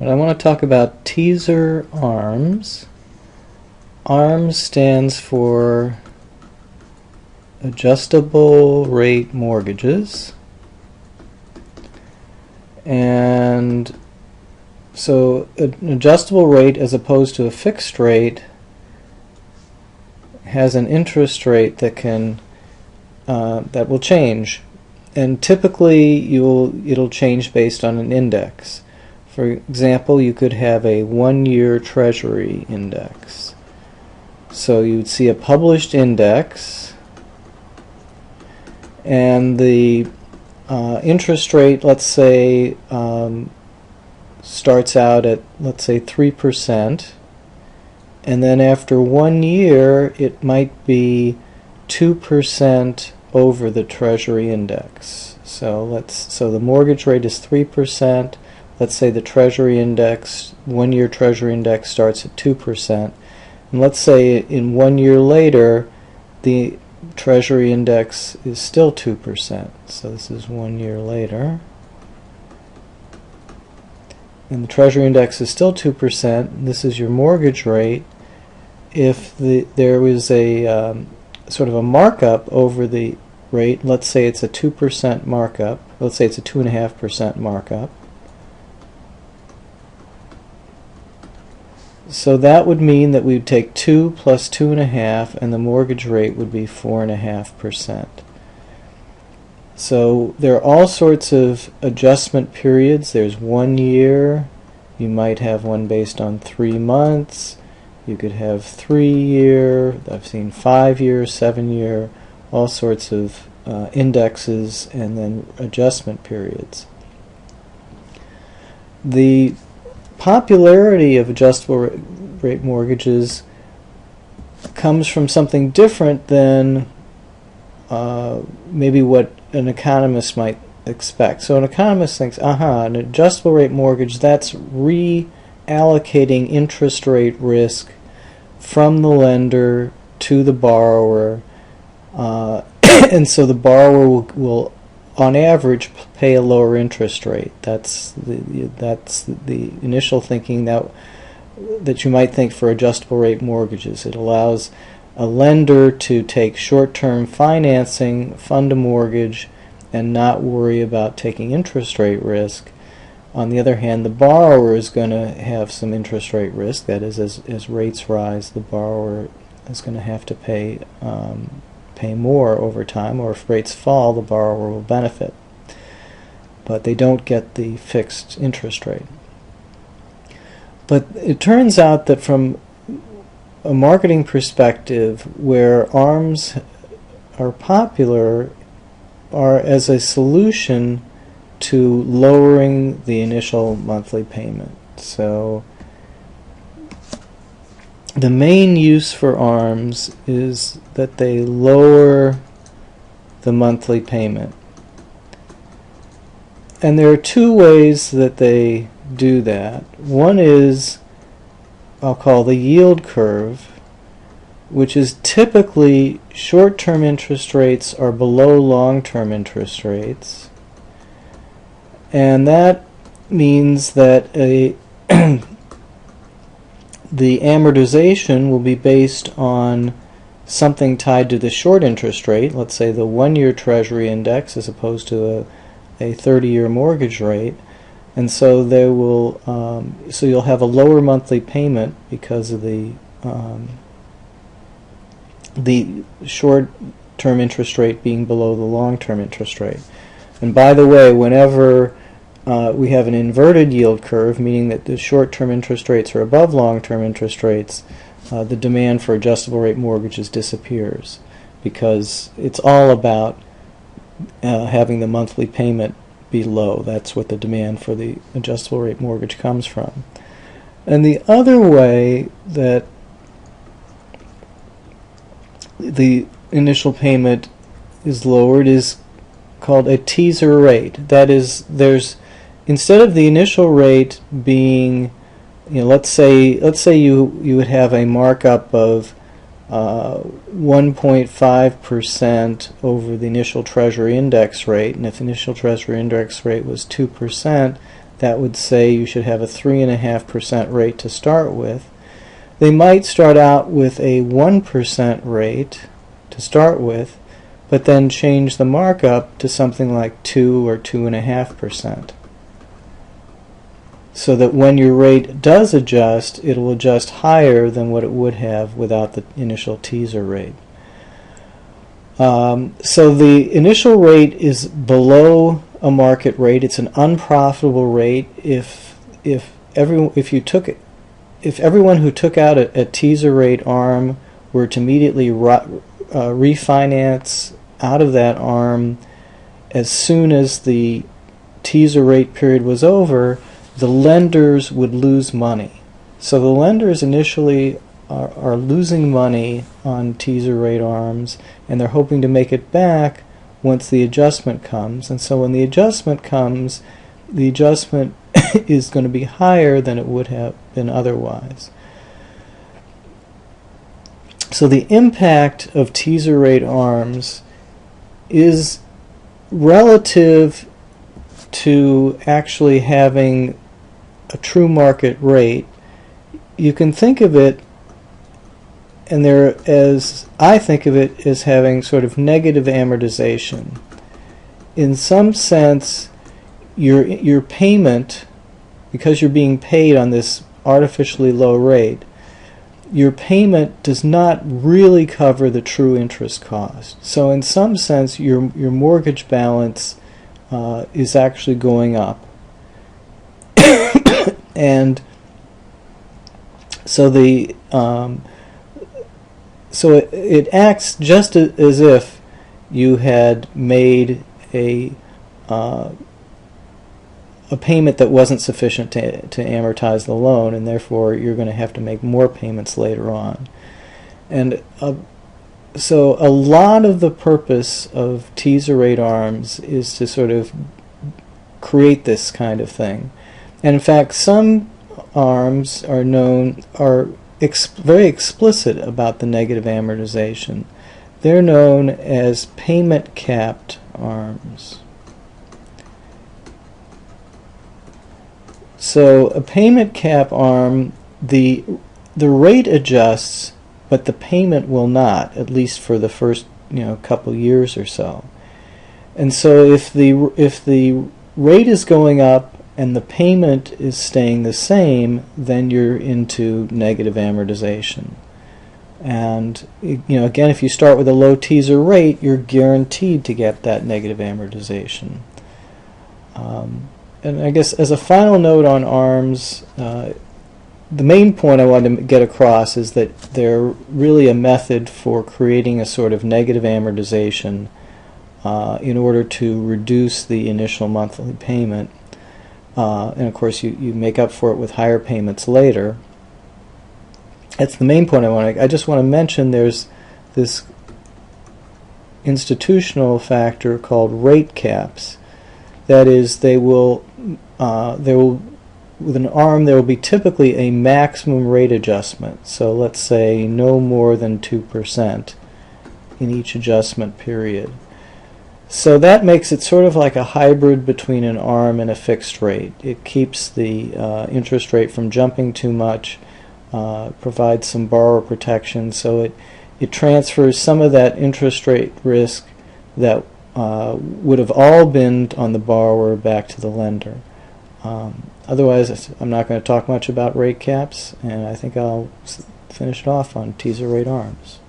But I want to talk about teaser ARMs. ARMs stands for Adjustable Rate Mortgages. And so an adjustable rate as opposed to a fixed rate has an interest rate that can that will change, and typically it'll change based on an index. For example, you could have a 1-year Treasury index. So you'd see a published index, and the interest rate, let's say, starts out at, let's say, 3%, and then after 1 year it might be 2% over the Treasury index. So the mortgage rate is 3%. Let's say the Treasury index, 1-year Treasury index, starts at 2%. And let's say in 1 year later the Treasury index is still 2%. So this is 1 year later. And the Treasury index is still 2%. This is your mortgage rate. If there was a sort of a markup over the rate, let's say it's a 2% markup, let's say it's a 2.5% markup, so that would mean that we would take 2 plus 2.5, and the mortgage rate would be 4.5%. So there are all sorts of adjustment periods. There's 1 year, you might have one based on 3 months, you could have 3-year, I've seen 5-year, 7-year, all sorts of indexes, and then adjustment periods. The popularity of adjustable rate mortgages comes from something different than maybe what an economist might expect. So an economist thinks, an adjustable rate mortgage, that's reallocating interest rate risk from the lender to the borrower, and so the borrower will on average pay a lower interest rate. That's the initial thinking that you might think for adjustable rate mortgages. It allows a lender to take short-term financing, fund a mortgage, and not worry about taking interest rate risk. On the other hand, the borrower is going to have some interest rate risk. That is, as rates rise, the borrower is going to have to pay more over time, or if rates fall, the borrower will benefit. But they don't get the fixed interest rate. But it turns out that from a marketing perspective, where ARMs are popular are as a solution to lowering the initial monthly payment. So the main use for ARMs is that they lower the monthly payment. And there are two ways that they do that. One is, I'll call the yield curve, which is typically short-term interest rates are below long-term interest rates. And that means that the amortization will be based on something tied to the short interest rate, let's say the 1-year Treasury index as opposed to a 30-year mortgage rate, and so there will so you'll have a lower monthly payment because of the short-term interest rate being below the long-term interest rate. And by the way, whenever we have an inverted yield curve, meaning that the short-term interest rates are above long-term interest rates, the demand for adjustable rate mortgages disappears, because it's all about having the monthly payment be low. That's what the demand for the adjustable rate mortgage comes from. And the other way that the initial payment is lowered is called a teaser rate. That is, instead of the initial rate being, let's say you would have a markup of 1.5% over the initial Treasury index rate, and if the initial Treasury index rate was 2%, that would say you should have a 3.5% rate to start with. They might start out with a 1% rate to start with, but then change the markup to something like 2 or 2.5%. So that when your rate does adjust, it will adjust higher than what it would have without the initial teaser rate. So the initial rate is below a market rate. It's an unprofitable rate. If everyone who took out a teaser rate ARM were to immediately refinance out of that ARM as soon as the teaser rate period was over, the lenders would lose money. So the lenders initially are losing money on teaser rate ARMs, and they're hoping to make it back once the adjustment comes. And so when the adjustment comes, the adjustment is going to be higher than it would have been otherwise. So the impact of teaser rate ARMs is relative to actually having a true market rate. You can think of it, and I think of it as having sort of negative amortization. In some sense, your payment, because you're being paid on this artificially low rate, your payment does not really cover the true interest cost. So in some sense, your mortgage balance is actually going up. And so it acts just as if you had made a payment that wasn't sufficient to amortize the loan, and therefore you're going to have to make more payments later on. And so a lot of the purpose of teaser rate ARMs is to sort of create this kind of thing. And in fact, some ARMs are very explicit about the negative amortization. They're known as payment capped ARMs. So a payment cap ARM, the rate adjusts, but the payment will not, at least for the first couple years or so. And so if the rate is going up and the payment is staying the same, then you're into negative amortization. And again, if you start with a low teaser rate, you're guaranteed to get that negative amortization. And I guess as a final note on ARMs, the main point I wanted to get across is that they're really a method for creating a sort of negative amortization in order to reduce the initial monthly payment. And of course you make up for it with higher payments later. That's the main point I just want to mention. There's this institutional factor called rate caps. That is, with an ARM there will be typically a maximum rate adjustment. So let's say no more than 2% in each adjustment period. So that makes it sort of like a hybrid between an ARM and a fixed rate. It keeps the interest rate from jumping too much, provides some borrower protection, so it transfers some of that interest rate risk that would have all been on the borrower back to the lender. Otherwise, I'm not going to talk much about rate caps, and I think I'll finish it off on teaser rate ARMs.